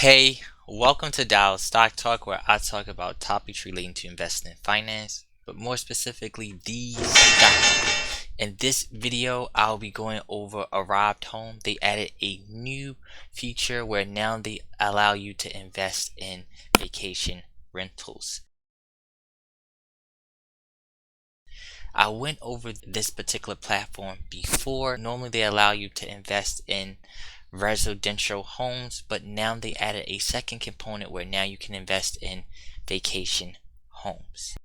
Hey, welcome to Dow Stock Talk, where I talk about topics relating to investing in finance, but more specifically, the stock market. In this video, I'll be going over Arrived Home. They added a new feature where now they allow you to invest in vacation rentals. I went over this particular platform before. Normally they allow you to invest in residential homes, but now they added a second component where now you can invest in vacation homes.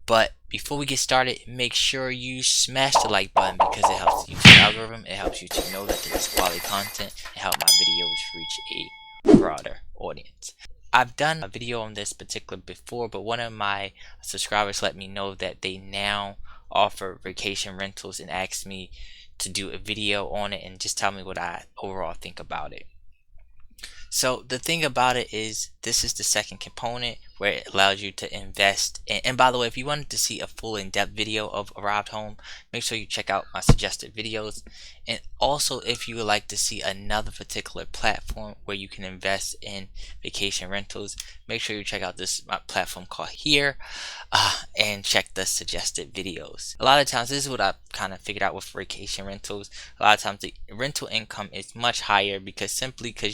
But before we get started, make sure you smash the like button because it helps the YouTube algorithm. It helps you to know that there is quality content and help my videos reach a broader audience. I've done a video on this particular before, but one of my subscribers let me know that they now offer vacation rentals and asked me to do a video on it and just tell me what I overall think about it. So the thing about it is, this is the second component where it allows you to invest and by the way, if you wanted to see a full in-depth video of Arrived Home, make sure you check out my suggested videos. And also, if you would like to see another particular platform where you can invest in vacation rentals, make sure you check out this platform called Here and check the suggested videos. A lot of times, this is what I've kind of figured out with vacation rentals. A lot of times the rental income is much higher because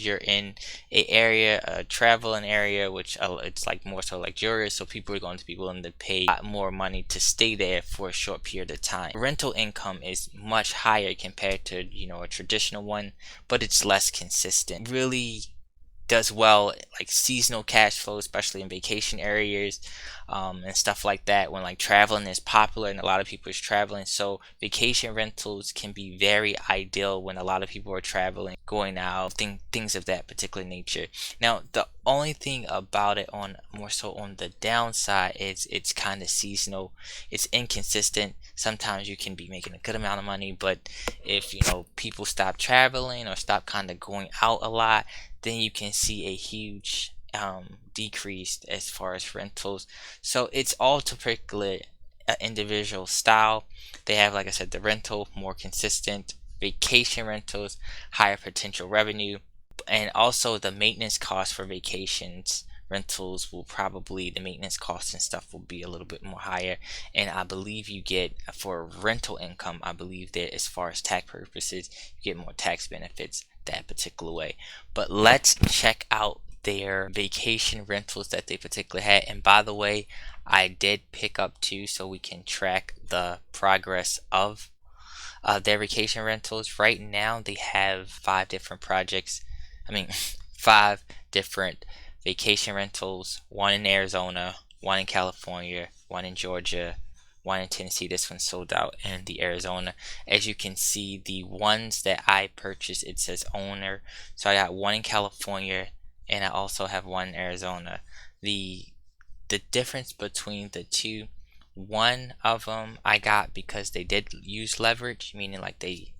you're in a traveling area, which it's like more so luxurious, so people are going to be willing to pay a lot more money to stay there for a short period of time. Rental income is much higher compared to a traditional one, but it's less consistent. Really does well like seasonal cash flow, especially in vacation areas and stuff like that, when like traveling is popular and a lot of people is traveling. So vacation rentals can be very ideal when a lot of people are traveling, going out, things of that particular nature. Now the only thing about it, on more so on the downside, is it's kind of seasonal. It's inconsistent. Sometimes you can be making a good amount of money, but if people stop traveling or stop kind of going out a lot, then you can see a huge decrease as far as rentals. So it's all to particular individual style. They have, like I said, the rental more consistent, vacation rentals higher potential revenue, and also the maintenance costs for vacations rentals will probably, the maintenance costs and stuff will be a little bit more higher. And I believe you get, for rental income, I believe that as far as tax purposes, you get more tax benefits that particular way. But let's check out their vacation rentals that they particularly had. And by the way, I did pick up two so we can track the progress of their vacation rentals. Right now they have 5 different projects. 5 different vacation rentals, one in Arizona, one in California, one in Georgia, one in Tennessee. This one sold out in the Arizona. As you can see, the ones that I purchased, it says owner. So I got one in California and I also have one in Arizona. The difference between the two, one of them I got because they did use leverage, meaning like they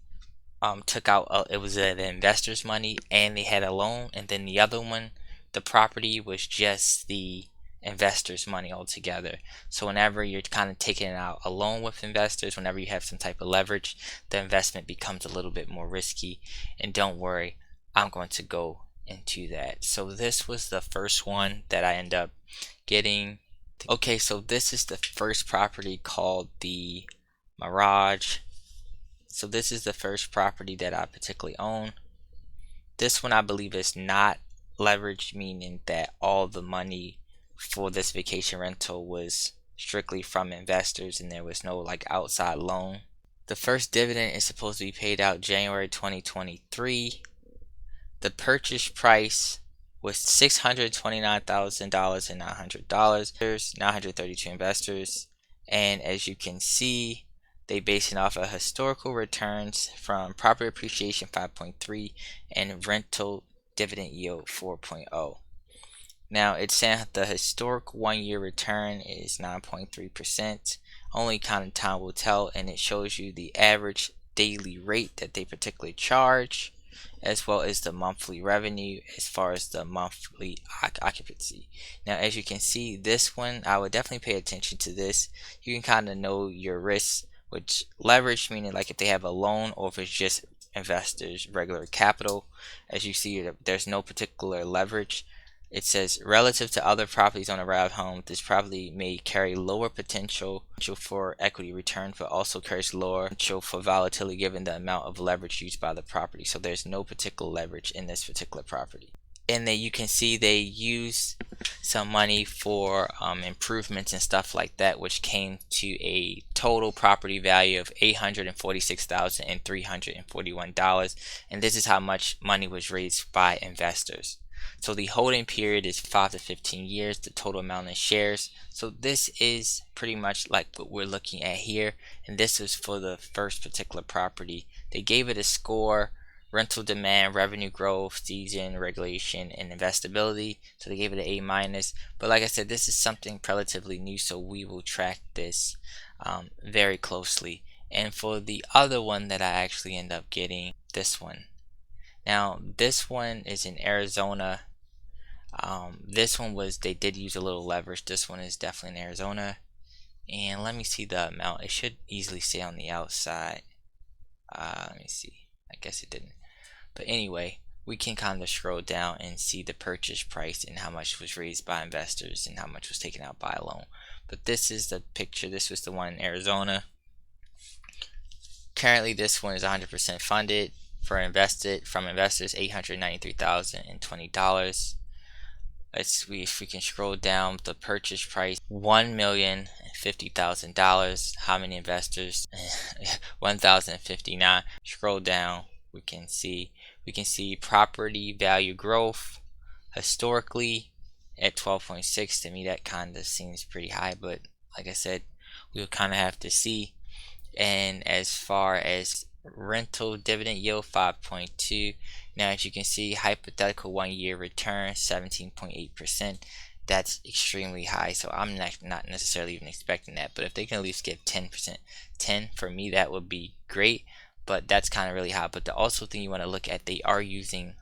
took out it was the investor's money and they had a loan, and then the other one, the property was just the investors' money altogether. So whenever you're kind of taking out a loan with investors, whenever you have some type of leverage, the investment becomes a little bit more risky. And don't worry, I'm going to go into that. So this was the first one that I end up getting. Okay, so this is the first property called the Mirage. So this is the first property that I particularly own. This one I believe is not leveraged, meaning that all the money for this vacation rental was strictly from investors and there was no like outside loan. The first dividend is supposed to be paid out January 2023. The purchase price was $629,000 and $900. 932 investors, and as you can see, they base it off of historical returns from property appreciation 5.3 and rental dividend yield 4.0. Now it's saying the historic 1-year return is 9.3%. Only kind of time will tell, and it shows you the average daily rate that they particularly charge, as well as the monthly revenue as far as the monthly occupancy. Now as you can see, this one I would definitely pay attention to this. You can kind of know your risks, which leverage, meaning like if they have a loan or if it's just investors' regular capital. As you see, there's no particular leverage. It says relative to other properties on a route home, this property may carry lower potential for equity return, but also carries lower potential for volatility given the amount of leverage used by the property. So there's no particular leverage in this particular property. And then you can see they use some money for improvements and stuff like that, which came to a total property value of $846,341. And this is how much money was raised by investors. So the holding period is 5 to 15 years, the total amount in shares. So this is pretty much like what we're looking at here. And this is for the first particular property. They gave it a score: rental demand, revenue growth, season, regulation, and investability. So they gave it an A minus. But like I said, this is something relatively new, so we will track this very closely. And for the other one that I actually end up getting, this one. Now this one is in Arizona. This one was, they did use a little leverage. This one is definitely in Arizona. And let me see the amount. It should easily say on the outside. Let me see. I guess it didn't. But anyway, we can kind of scroll down and see the purchase price and how much was raised by investors and how much was taken out by a loan. But this is the picture. This was the one in Arizona. Currently, this one is 100% funded from investors, $893,020. If we can scroll down, the purchase price, $1,050,000. How many investors? 1,059. Scroll down, we can see property value growth historically at 12.6. To me, that kind of seems pretty high, but like I said, we'll kind of have to see. And as far as rental dividend yield, 5.2. Now as you can see, hypothetical 1-year return 17.8%. That's extremely high, so I'm not necessarily even expecting that. But if they can at least give 10%, 10 for me, that would be great. But that's kind of really high. But the also thing you want to look at, they are using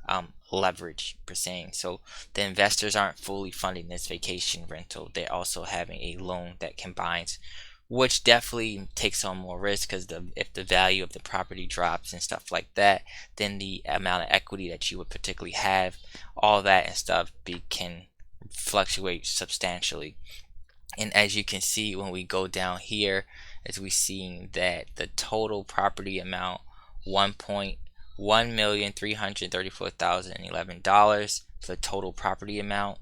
leverage per se. So the investors aren't fully funding this vacation rental. They're also having a loan that combines, which definitely takes on more risk, because if the value of the property drops and stuff like that, then the amount of equity that you would particularly have, all that and stuff can fluctuate substantially. And as you can see, when we go down here, as we see that the total property amount, $1,334,011 for the total property amount.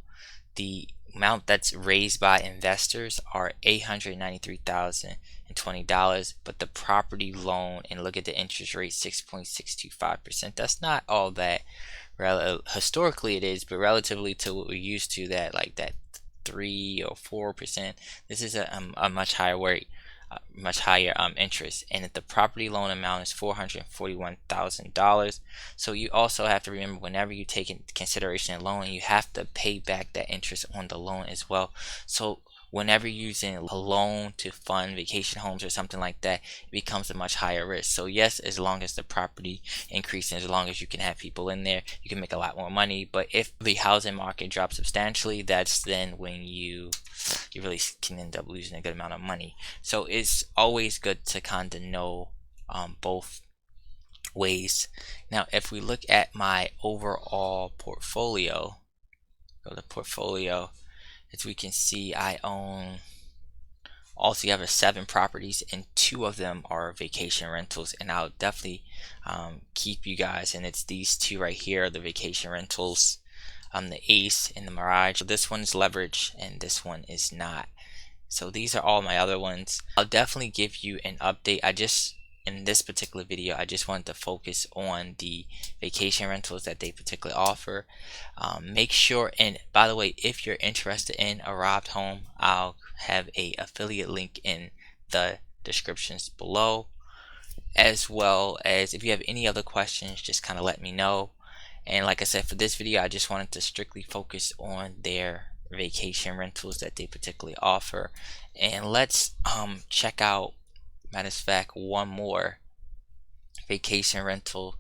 The amount that's raised by investors are $893,020, but the property loan, and look at the interest rate, 6.625%. That's not all that. Historically it is, but relatively to what we're used to, that 3 or 4%, this is a much higher rate, much higher interest. And if the property loan amount is $441,000, so you also have to remember, whenever you take into consideration a loan, you have to pay back that interest on the loan as well. So whenever you're using a loan to fund vacation homes or something like that, it becomes a much higher risk. So yes, as long as the property increases, as long as you can have people in there, you can make a lot more money. But if the housing market drops substantially, that's then when you really can end up losing a good amount of money. So it's always good to kind of know both ways. Now if we look at my overall portfolio, go to portfolio, as we can see, I own altogether 7 properties, and 2 of them are vacation rentals. And I'll definitely keep you guys, and it's these 2 right here, the vacation rentals, the Ace and the Mirage. So this one is leverage and this one is not. So these are all my other ones. I'll definitely give you an update. In this particular video, I just wanted to focus on the vacation rentals that they particularly offer. Make sure, and by the way, if you're interested in a robbed home, I'll have a affiliate link in the descriptions below, as well as if you have any other questions, just kind of let me know. And like I said, for this video, I just wanted to strictly focus on their vacation rentals that they particularly offer. And let's check out, matter of fact, one more vacation rental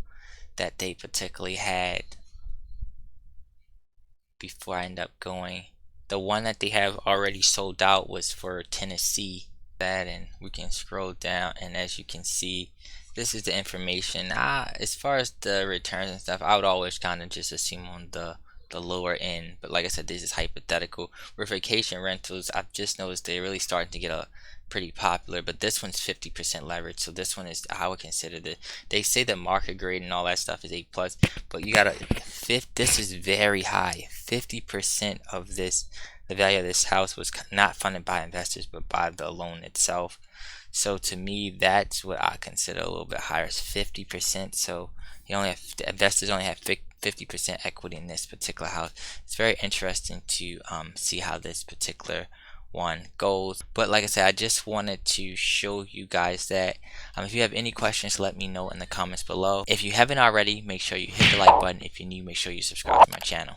that they particularly had before I end up going. The one that they have already sold out was for Tennessee. And we can scroll down, and as you can see, this is the information. As far as the returns and stuff, I would always kind of just assume on the lower end, but like I said, this is hypothetical. With vacation rentals, I've just noticed they're really starting to get a pretty popular, but this one's 50% leverage, so this one is, I would consider the, they say the market grade and all that stuff is A plus, but you gotta this is very high. 50% of this, the value of this house was not funded by investors but by the loan itself. So to me, that's what I consider a little bit higher, is 50%. So the investors only have 50% equity in this particular house. It's very interesting to see how this particular one goes. But like I said, I just wanted to show you guys that. If you have any questions, let me know in the comments below. If you haven't already, make sure you hit the like button. If you're new, make sure you subscribe to my channel.